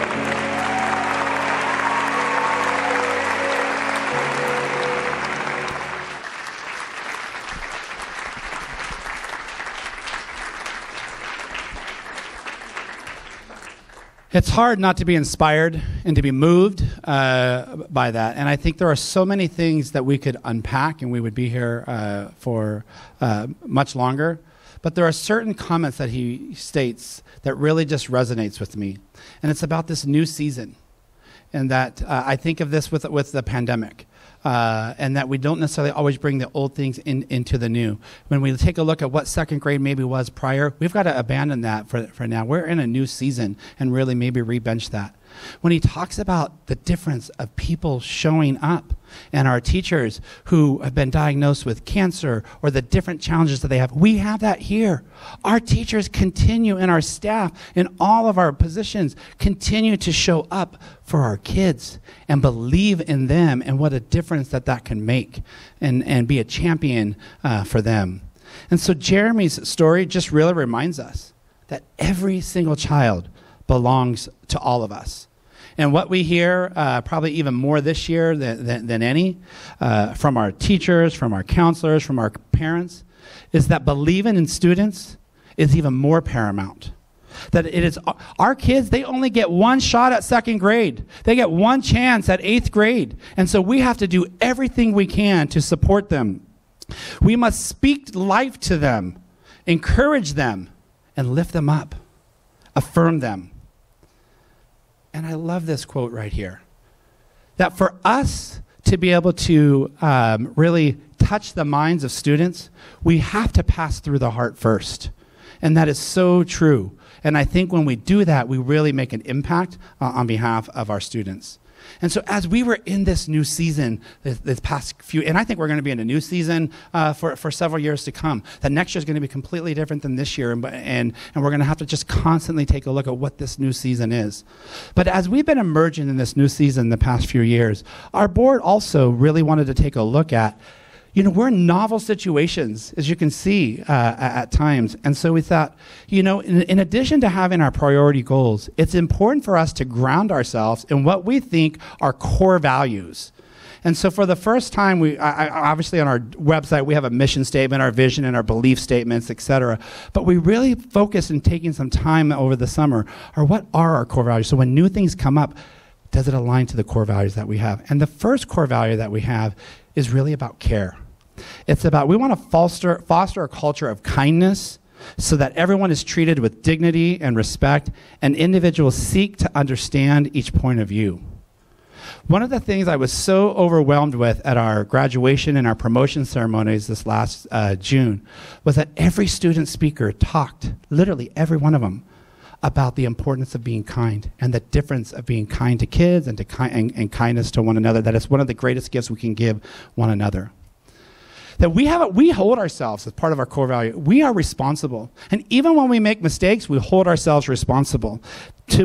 It's hard not to be inspired and to be moved by that. And I think there are so many things that we could unpack, and we would be here for much longer. But there are certain comments that he states that really just resonates with me. And it's about this new season. And that I think of this with the pandemic. And that we don't necessarily always bring the old things into the new. When we take a look at what second grade maybe was prior, we've got to abandon that for now. We're in a new season and really maybe rebench that. When he talks about the difference of people showing up and our teachers who have been diagnosed with cancer or the different challenges that they have, we have that here. Our teachers continue, and our staff in all of our positions continue to show up for our kids and believe in them and what a difference that can make and be a champion for them. And so Jeremy's story just really reminds us that every single child belongs to all of us. And what we hear, probably even more this year than any, from our teachers, from our counselors, from our parents, is that believing in students is even more paramount. That it is our kids, they only get one shot at second grade. They get one chance at 8th grade. And so we have to do everything we can to support them. We must speak life to them, encourage them, and lift them up, affirm them. And I love this quote right here, that for us to be able to really touch the minds of students, we have to pass through the heart first. And that is so true. And I think when we do that, we really make an impact on behalf of our students. And so as we were in this new season, this past few, and I think we're going to be in a new season for several years to come. The next year is going to be completely different than this year, and we're going to have to just constantly take a look at what this new season is. But as we've been emerging in this new season the past few years, our board also really wanted to take a look at, we're in novel situations, as you can see at times. And so we thought, in addition to having our priority goals, it's important for us to ground ourselves in what we think are core values. And so for the first time, obviously on our website, we have a mission statement, our vision, and our belief statements, et cetera. But we really focused in taking some time over the summer, what are our core values? So when new things come up, does it align to the core values that we have? And the first core value that we have is really about care. It's about, we want to foster a culture of kindness so that everyone is treated with dignity and respect, and individuals seek to understand each point of view. One of the things I was so overwhelmed with at our graduation and our promotion ceremonies this last June was that every student speaker talked, literally every one of them, about the importance of being kind and the difference of being kind to kids and and kindness to one another. That is one of the greatest gifts we can give one another. That we hold ourselves as part of our core value. We are responsible. And even when we make mistakes, we hold ourselves responsible.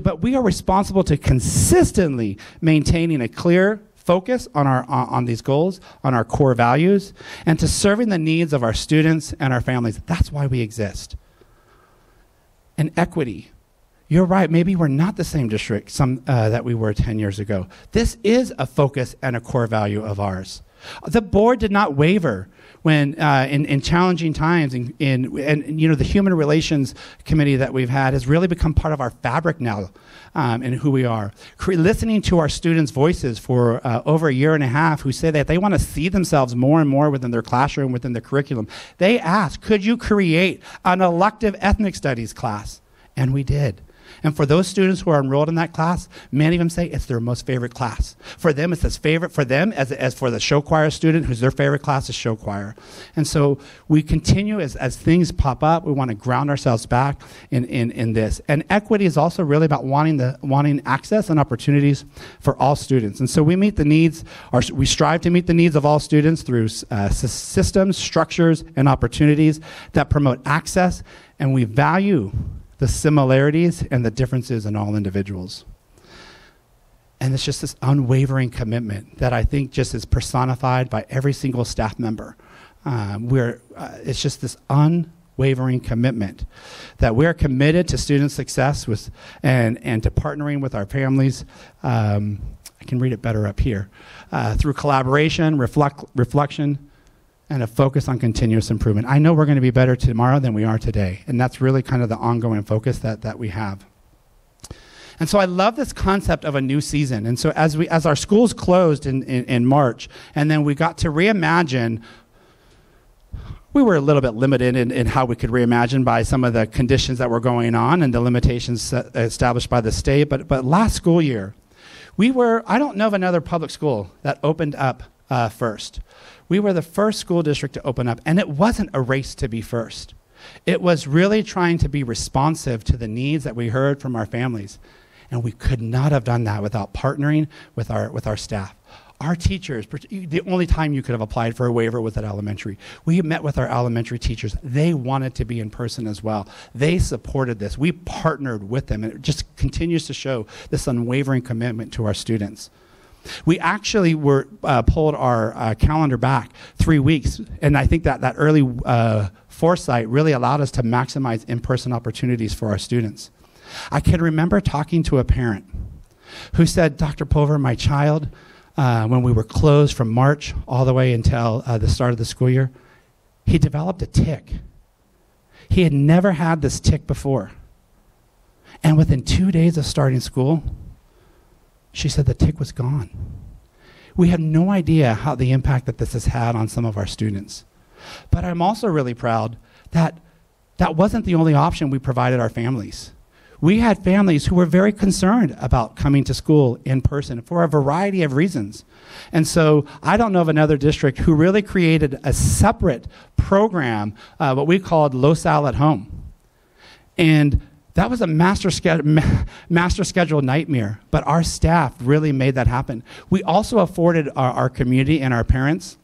But we are responsible to consistently maintaining a clear focus on these goals, on our core values, and to serving the needs of our students and our families. That's why we exist. And equity. You're right, maybe we're not the same district that we were 10 years ago. This is a focus and a core value of ours. The board did not waver when in challenging times, and the Human Relations Committee that we've had has really become part of our fabric now in who we are. Listening to our students' voices for over a year and a half, who say that they want to see themselves more and more within their classroom, within their curriculum. They asked, could you create an elective ethnic studies class? And we did. And for those students who are enrolled in that class, many of them say it's their most favorite class. For them, it's as favorite for them as for the show choir student whose their favorite class is show choir. And so we continue as things pop up, we want to ground ourselves back in this. And equity is also really about wanting access and opportunities for all students. And so we meet the needs, we strive to meet the needs of all students through systems, structures, and opportunities that promote access, and we value the similarities and the differences in all individuals. And it's just this unwavering commitment that I think just is personified by every single staff member. It's just this unwavering commitment that we're committed to student success and to partnering with our families. I can read it better up here. Through collaboration, reflection, and a focus on continuous improvement. I know we're going to be better tomorrow than we are today, and that's really kind of the ongoing focus that we have. And so I love this concept of a new season. And so as our schools closed in March, and then we got to reimagine, we were a little bit limited in how we could reimagine by some of the conditions that were going on and the limitations established by the state. But last school year, I don't know of another public school that opened up first. We were the first school district to open up, and it wasn't a race to be first. It was really trying to be responsive to the needs that we heard from our families. And we could not have done that without partnering with our staff. Our teachers, the only time you could have applied for a waiver was at elementary. We met with our elementary teachers. They wanted to be in person as well. They supported this. We partnered with them, and it just continues to show this unwavering commitment to our students. We actually pulled our calendar back 3 weeks, and I think that early foresight really allowed us to maximize in-person opportunities for our students. I can remember talking to a parent who said, Dr. Pulver, my child, when we were closed from March all the way until the start of the school year, he developed a tic. He had never had this tic before. And within 2 days of starting school, she said the tic was gone. We have no idea how the impact that this has had on some of our students. But I'm also really proud that that wasn't the only option we provided our families. We had families who were very concerned about coming to school in person for a variety of reasons. And so I don't know of another district who really created a separate program, what we called LoSal at Home. And that was a master schedule nightmare, but our staff really made that happen. We also afforded our community and our parents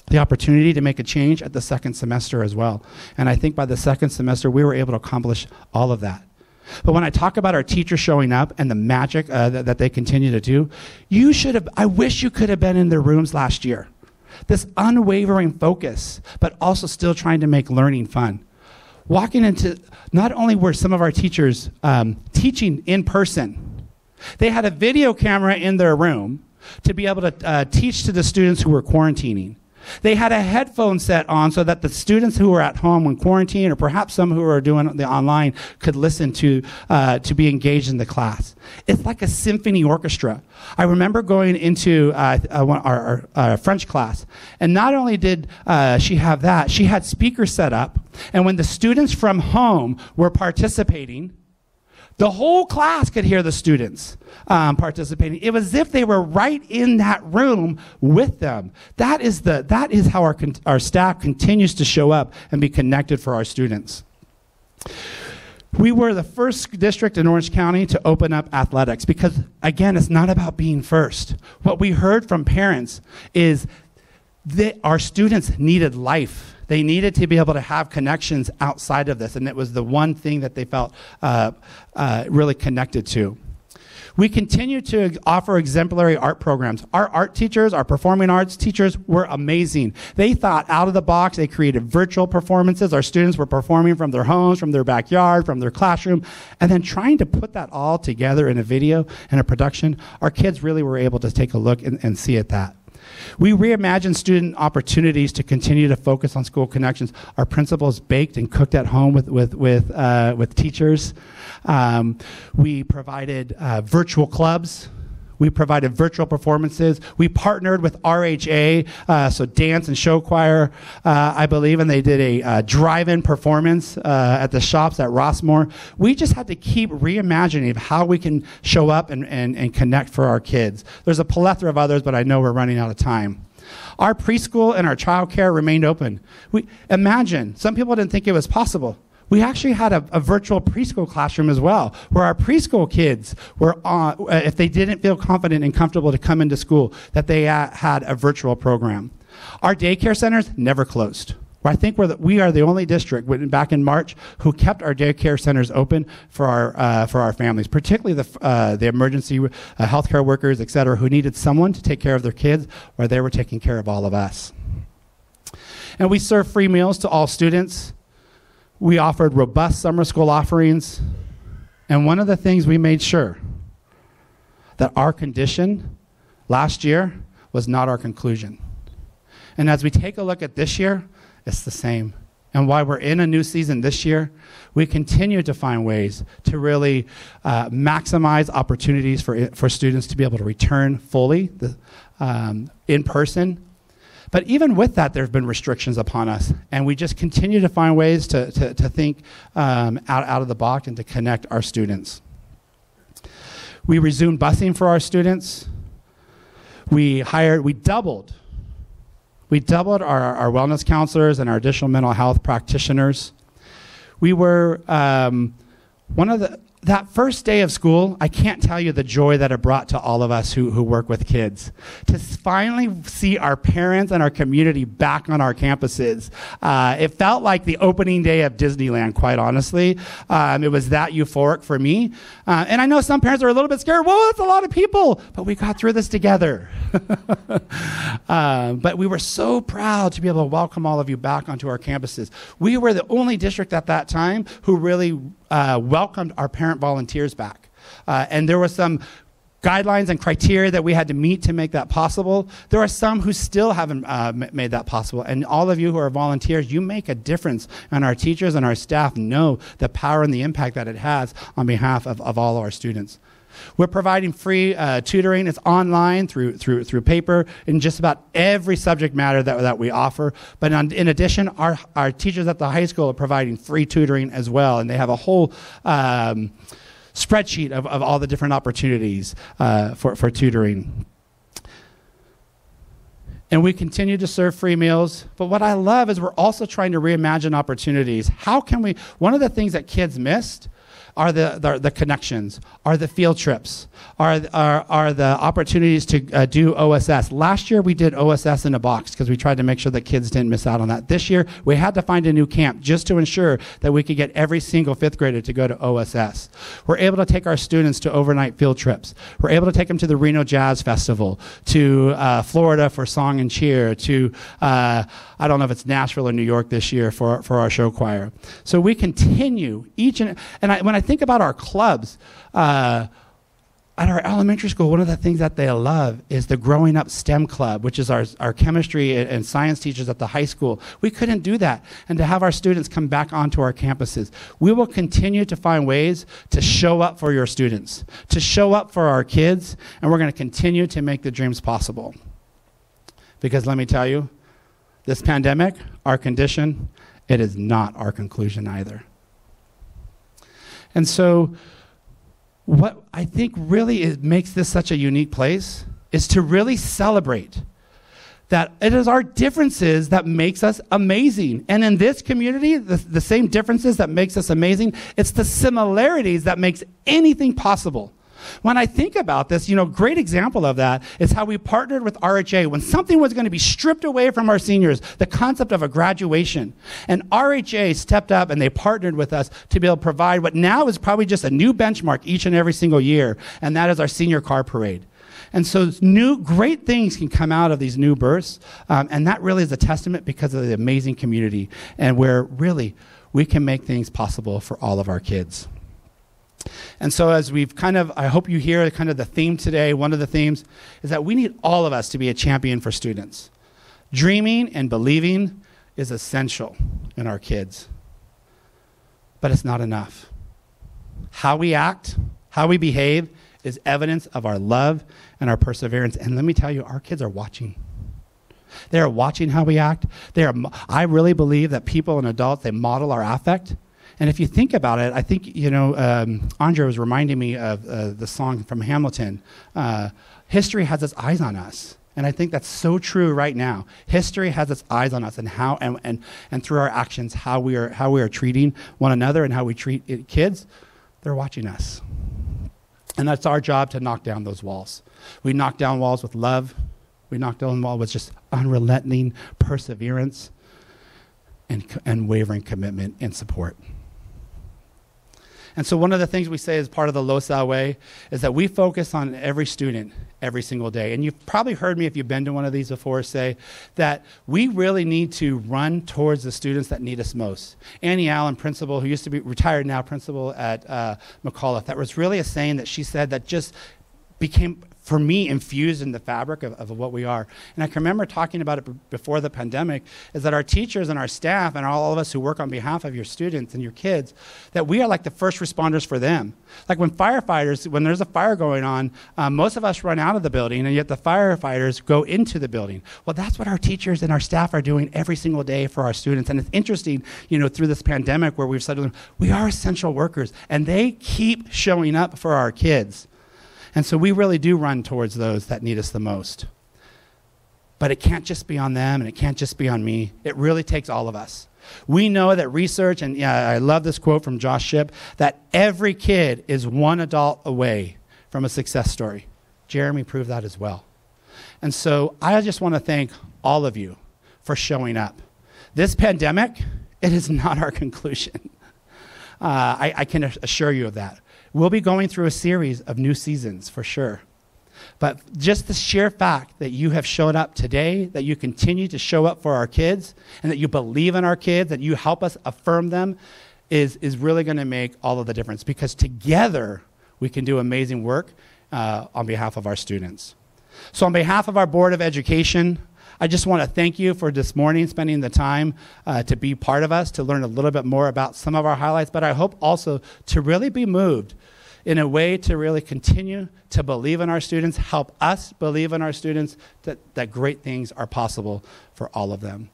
the opportunity to make a change at the second semester as well. And I think by the second semester, we were able to accomplish all of that. But when I talk about our teachers showing up and the magic that they continue to do, I wish you could have been in their rooms last year. This unwavering focus, but also still trying to make learning fun. Walking into, not only were some of our teachers teaching in person, they had a video camera in their room to be able to teach to the students who were quarantining. They had a headphone set on so that the students who were at home when quarantined, or perhaps some who were doing the online, could listen to be engaged in the class. It's like a symphony orchestra. I remember going into our French class, and not only did she have that, she had speakers set up, and when the students from home were participating, the whole class could hear the students participating. It was as if they were right in that room with them. That is how our staff continues to show up and be connected for our students. We were the first district in Orange County to open up athletics because, again, it's not about being first. What we heard from parents is that our students needed life. They needed to be able to have connections outside of this, and it was the one thing that they felt really connected to. We continue to offer exemplary art programs. Our art teachers, our performing arts teachers were amazing. They thought out of the box. They created virtual performances. Our students were performing from their homes, from their backyard, from their classroom, and then trying to put that all together in a video and a production. Our kids really were able to take a look and see at that. We reimagined student opportunities to continue to focus on school connections. Our principals baked and cooked at home with teachers. We provided virtual clubs. We provided virtual performances. We partnered with RHA, so dance and show choir, I believe, and they did a drive-in performance at the shops at Rossmore. We just had to keep reimagining how we can show up and connect for our kids. There's a plethora of others, but I know we're running out of time. Our preschool and our child care remained open. Imagine, some people didn't think it was possible. We actually had a virtual preschool classroom as well, where our preschool kids were if they didn't feel confident and comfortable to come into school, that they had a virtual program. Our daycare centers never closed. I think we are the only district back in March who kept our daycare centers open for our families, particularly the emergency healthcare workers, et cetera, who needed someone to take care of their kids while they were taking care of all of us. And we serve free meals to all students. We offered robust summer school offerings. And one of the things we made sure that our condition last year was not our conclusion. And as we take a look at this year, it's the same. And while we're in a new season this year, we continue to find ways to really maximize opportunities for students to be able to return fully in person. But even with that, there have been restrictions upon us. And we just continue to find ways to think out of the box and to connect our students. We resumed busing for our students. We doubled our wellness counselors and our additional mental health practitioners. We were that first day of school, I can't tell you the joy that it brought to all of us who work with kids. To finally see our parents and our community back on our campuses. It felt like the opening day of Disneyland, quite honestly. It was that euphoric for me. And I know some parents are a little bit scared. Whoa, that's a lot of people. But we got through this together. But we were so proud to be able to welcome all of you back onto our campuses. We were the only district at that time who really welcomed our parent volunteers back. And there were some guidelines and criteria that we had to meet to make that possible. There are some who still haven't made that possible. And all of you who are volunteers, you make a difference. And our teachers and our staff know the power and the impact that it has on behalf of all our students. We're providing free tutoring. It's online through paper in just about every subject matter that we offer. But in addition, our teachers at the high school are providing free tutoring as well. And they have a whole spreadsheet of all the different opportunities for tutoring. And we continue to serve free meals. But what I love is we're also trying to reimagine opportunities. How can we, one of the things that kids missed are the connections, are the field trips, are the opportunities to do OSS. Last year we did OSS in a box because we tried to make sure that kids didn't miss out on that. This year we had to find a new camp just to ensure that we could get every single fifth grader to go to OSS. We're able to take our students to overnight field trips. We're able to take them to the Reno Jazz Festival, to Florida for Song and Cheer, to I don't know if it's Nashville or New York this year for our show choir. So we continue when I think about our clubs, at our elementary school, one of the things that they love is the Growing Up STEM Club, which is our chemistry and science teachers at the high school. We couldn't do that. And to have our students come back onto our campuses, we will continue to find ways to show up for your students, to show up for our kids, and we're going to continue to make the dreams possible. Because let me tell you, this pandemic, our condition, it is not our conclusion either. And so what I think really makes this such a unique place is to really celebrate that it is our differences that makes us amazing. And in this community, the same differences that makes us amazing, it's the similarities that makes anything possible. When I think about this, great example of that is how we partnered with RHA when something was going to be stripped away from our seniors, the concept of a graduation. And RHA stepped up and they partnered with us to be able to provide what now is probably just a new benchmark each and every single year, and that is our senior car parade. And so great things can come out of these new births, and that really is a testament because of the amazing community and where really we can make things possible for all of our kids. And so as I hope you hear kind of the theme today, one of the themes is that we need all of us to be a champion for students. Dreaming and believing is essential in our kids, but it's not enough. How we act, how we behave is evidence of our love and our perseverance. And let me tell you, our kids are watching. They are watching how we act. I really believe that people and adults, they model our affect. And if you think about it, I think, Andre was reminding me of the song from Hamilton, history has its eyes on us. And I think that's so true right now. History has its eyes on us and how and through our actions, how we are treating one another and how we treat kids, they're watching us. And that's our job to knock down those walls. We knock down walls with love. We knock down walls with just unrelenting perseverance. and unwavering commitment and support. And so one of the things we say as part of the LOSAL way is that we focus on every student every single day. And you've probably heard me, if you've been to one of these before, say that we really need to run towards the students that need us most. Annie Allen, principal, who used to be retired now, principal at McAuliffe, that was really a saying that she said that just became, for me, infused in the fabric of what we are. And I can remember talking about it before the pandemic, is that our teachers and our staff and all of us who work on behalf of your students and your kids, that we are like the first responders for them. Like when firefighters, when there's a fire going on, most of us run out of the building, and yet the firefighters go into the building. Well, that's what our teachers and our staff are doing every single day for our students. And it's interesting, you know, through this pandemic where we've said to them, we are essential workers, and they keep showing up for our kids. And so we really do run towards those that need us the most. But it can't just be on them, and it can't just be on me. It really takes all of us. We know that research, and yeah, I love this quote from Josh Shipp, that every kid is one adult away from a success story. Jeremy proved that as well. And so I just want to thank all of you for showing up. This pandemic, it is not our conclusion. I can assure you of that. We'll be going through a series of new seasons for sure. But just the sheer fact that you have shown up today, that you continue to show up for our kids, and that you believe in our kids, that you help us affirm them, is really going to make all of the difference. Because together, we can do amazing work on behalf of our students. So on behalf of our Board of Education, I just want to thank you for this morning, spending the time to be part of us, to learn a little bit more about some of our highlights, but I hope also to really be moved in a way to really continue to believe in our students, help us believe in our students, that great things are possible for all of them.